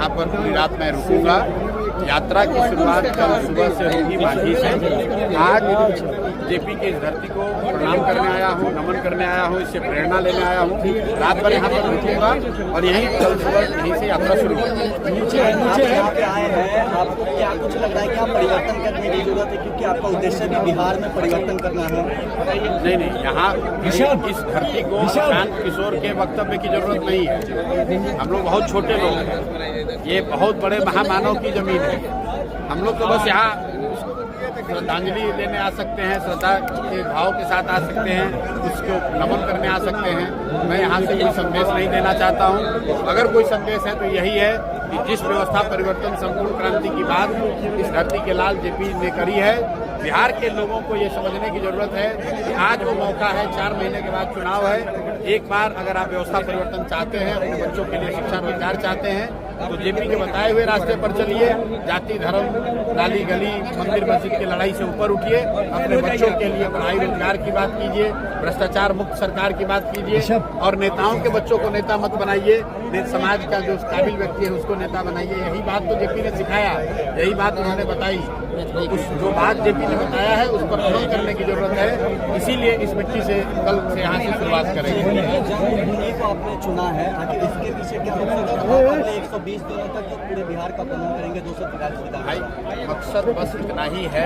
यहाँ पर पूरी रात मैं रुकूंगा। यात्रा की शुरुआत कल सुबह से होगी मांझी से। आज जेपी की इस धरती को प्रणाम करने आया हूँ, नमन करने आया हूँ, इससे प्रेरणा लेने आया हूँ। रात भर यहाँ पर रुकूंगा और यहीं कल सुबह यहीं से यात्रा शुरू होगी। यहाँ पे आए हैं, आपको क्या कुछ लग रहा है कि आप परिवर्तन करने की जरूरत है, क्योंकि आपका उद्देश्य भी बिहार में परिवर्तन करना है? नहीं, यहाँ इस धरती को शांत किशोर के वक्तव्य की जरूरत नहीं है। हम लोग बहुत छोटे लोग हैं, ये बहुत बड़े महामानव की जमीन है। हम लोग तो बस यहाँ श्रद्धांजलि देने आ सकते हैं, श्रद्धा के भाव के साथ आ सकते हैं, उसको नमन करने आ सकते हैं। मैं यहाँ से कोई संदेश नहीं देना चाहता हूँ। अगर कोई संदेश है तो यही है कि जिस व्यवस्था परिवर्तन संपूर्ण क्रांति की बात इस धरती के लाल जेपी ने करी है, बिहार के लोगों को ये समझने की जरूरत है कि आज वो मौका है। 4 महीने के बाद चुनाव है। एक बार अगर आप व्यवस्था परिवर्तन चाहते हैं, अपने बच्चों के लिए शिक्षा रोजगार चाहते हैं, तो जेपी के बताए हुए रास्ते पर चलिए। जाति धर्म नाली गली मंदिर मस्जिद की लड़ाई से ऊपर उठिए। अपने बच्चों के लिए पढ़ाई रोजगार की बात कीजिए, भ्रष्टाचार मुक्त सरकार की बात कीजिए और नेताओं के बच्चों को नेता मत बनाइए। समाज का जो काबिल व्यक्ति है उसको नेता बनाइए। यही बात तो जेपी ने सिखाया, यही बात उन्होंने बताई। उस जो बात जेपी ने बताया है उस पर अमल करने की जरूरत है। इसीलिए इस मिट्टी से कल से यहाँ से शुरुआत करेंगे। जन्मभूमि को आपने चुना है, आखिर इसके पीछे क्या मकसद है? 120 दिनों तक पूरे बिहार का भ्रमण करेंगे 250 जिला। भाई मकसद बस इतना ही है।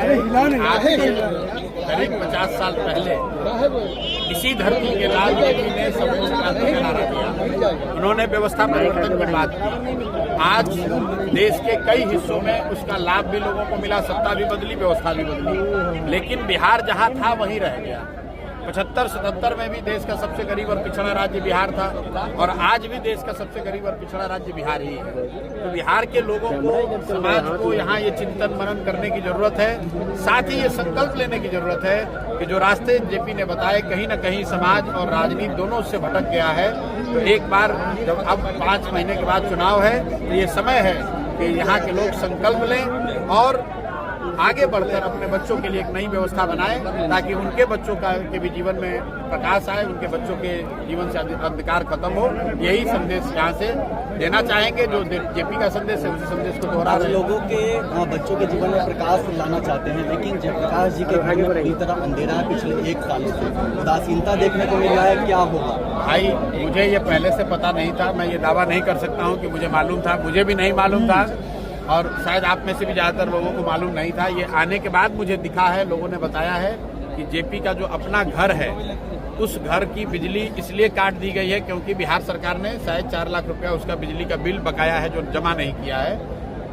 आज से करीब 50 साल पहले इसी धरती के लाल जेपी ने संपूर्ण क्रांति का नारा दिया। उन्होंने व्यवस्था परिवर्तन की बात की। आज देश के कई हिस्सों में उसका लाभ भी लोगों को मिला, सत्ता भी बदली, व्यवस्था भी बदली, लेकिन बिहार जहां था वहीं रह गया। 75-77 में भी देश का सबसे गरीब और पिछड़ा राज्य बिहार था और आज भी देश का सबसे गरीब और पिछड़ा राज्य बिहार ही है। तो बिहार के लोगों को, समाज को यहाँ ये चिंतन मनन करने की जरूरत है। साथ ही ये संकल्प लेने की जरूरत है कि जो रास्ते जेपी ने बताए, कहीं न कहीं समाज और राजनीति दोनों से भटक गया है। तो एक बार जब अब 5 महीने के बाद चुनाव है तो ये समय है कि यहाँ के लोग संकल्प लें और आगे बढ़कर अपने बच्चों के लिए एक नई व्यवस्था बनाएं, ताकि उनके बच्चों के भी जीवन में प्रकाश आए, उनके बच्चों के जीवन से अंधकार खत्म हो। यही संदेश यहाँ से देना चाहेंगे। जो जेपी का संदेश है उसी संदेश को दोहरा रहे हैं। लोगों के बच्चों के जीवन में प्रकाश लाना चाहते हैं, लेकिन जयप्रकाश जी के घर में पूरी तरह अंधेरा है। पिछले 1 साल से उदासीनता देखने को मिल रहा है, क्या होगा? भाई मुझे ये पहले से पता नहीं था। मैं ये दावा नहीं कर सकता हूँ कि मुझे मालूम था। मुझे भी नहीं मालूम था और शायद आप में से भी ज़्यादातर लोगों को मालूम नहीं था। ये आने के बाद मुझे दिखा है, लोगों ने बताया है कि जेपी का जो अपना घर है उस घर की बिजली इसलिए काट दी गई है क्योंकि बिहार सरकार ने शायद 4 लाख रुपया उसका बिजली का बिल बकाया है जो जमा नहीं किया है।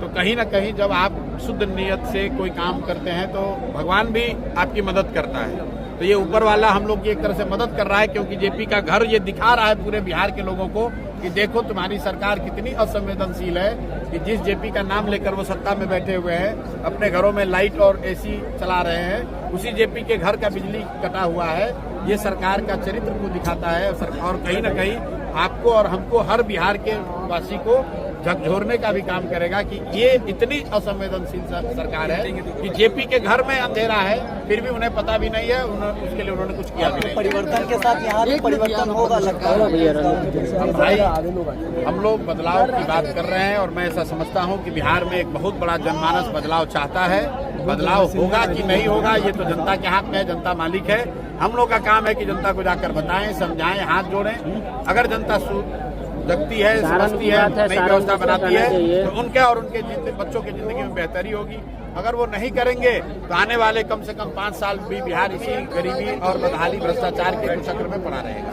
तो कहीं ना कहीं जब आप शुद्ध नीयत से कोई काम करते हैं तो भगवान भी आपकी मदद करता है। तो ये ऊपर वाला हम लोग की एक तरह से मदद कर रहा है, क्योंकि जेपी का घर ये दिखा रहा है पूरे बिहार के लोगों को कि देखो तुम्हारी सरकार कितनी असंवेदनशील है कि जिस जेपी का नाम लेकर वो सत्ता में बैठे हुए हैं, अपने घरों में लाइट और एसी चला रहे हैं, उसी जेपी के घर का बिजली कटा हुआ है। ये सरकार का चरित्र को दिखाता है और कहीं ना कहीं आपको और हमको, हर बिहार के वासी को झकझोरने का भी काम करेगा कि ये इतनी असंवेदनशील सरकार है कि जेपी के घर में अंधेरा है फिर भी उन्हें पता भी नहीं है, उसके लिए उन्होंने कुछ किया भी नहीं। परिवर्तन के साथ यहाँ भी परिवर्तन होगा लगता है। भाई हम लोग बदलाव की बात कर रहे हैं और मैं ऐसा समझता हूँ कि बिहार में एक बहुत बड़ा जनमानस बदलाव चाहता है। बदलाव होगा कि नहीं होगा ये तो जनता के हाथ में है, जनता मालिक है। हम लोग का काम है कि जनता को जाकर बताएं, समझाएं, हाथ जोड़ें। अगर जनता जगती है, समझती है, नई व्यवस्था बनाती है तो उनके और उनके बच्चों की जिंदगी में बेहतरी होगी। अगर वो नहीं करेंगे तो आने वाले कम से कम 5 साल भी बिहार इसी गरीबी और बदहाली भ्रष्टाचार के चक्र में पड़ा रहेगा।